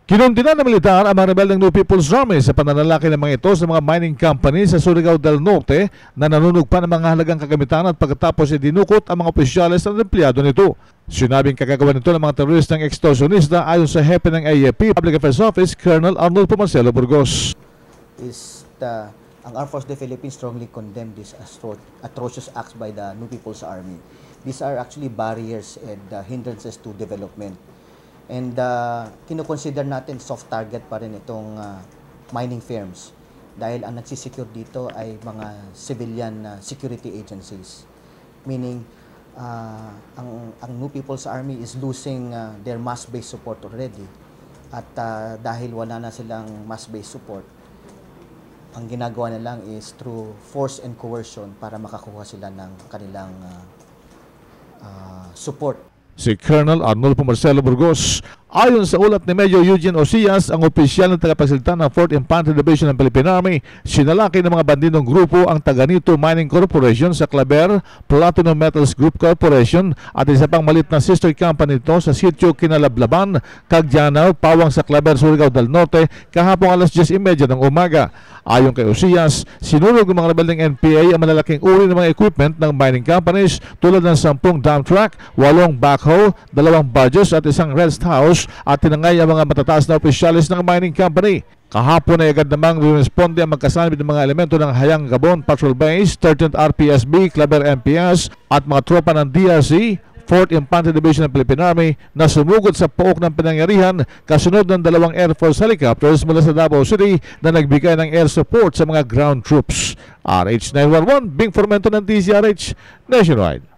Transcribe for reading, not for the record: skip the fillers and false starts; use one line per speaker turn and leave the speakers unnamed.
Kinundina ng militar ang mga rebeldeng New People's Army sa pananalaki ng mga ito sa mga mining company sa Surigao del Norte na nanunugpa ng mga halagang kagamitan at pagkatapos dinukot ang mga opisyales at empleyado nito. Sinabing kagagawa nito ng mga teroristang extortionista ayon sa hepe ng AFP Public Affairs Office, Colonel Arnold Marcelo Burgos.
Ang Armed Forces of the Philippines strongly condemned these atrocious acts by the New People's Army. These are actually barriers and hindrances to development. And kinoconsider natin soft target pa rin itong mining firms dahil ang nagsisecure dito ay mga civilian security agencies. Meaning, ang New People's Army is losing their mass-based support already. At dahil wala na silang mass-based support, ang ginagawa na lang is through force and coercion para makakuha sila ng kanilang support.
Si Colonel Arnold Marcelo Burgos. Ayon sa ulat ni Major Eugene Osias, ang opisyal na tagapagsalita ng 4th Infantry Division ng Philippine Army, sinalaki ng mga bandidong grupo ang Taganito Mining Corporation sa Claver, Platinum Metals Group Corporation at isa pang malit na sister company nito sa sitio Kinalablaban, Cagdianaw, Pawang sa Claver, Surigao del Norte kahapong alas 10:30 ng umaga. Ayon kay Osias, sinunog ng mga rebeldeng NPA ang malalaking uri ng mga equipment ng mining companies tulad ng 10 dump truck, 8 backhoe, 2 barges at isang rest house at tinangay ang mga matataas na opisyalis ng mining company. Kahapon ay agad namang responde ang magkasamit ng mga elemento ng Hayang Gabon Patrol Base, 13th RPSB, Claver MPS at mga tropa ng DRC, 4th Infantry Division ng Philippine Army na sumugod sa pook ng pinangyarihan kasunod ng 2 Air Force helicopters mula sa Davao City na nagbigay ng air support sa mga ground troops. RH911, Bing Formento ng DZRH Nationwide.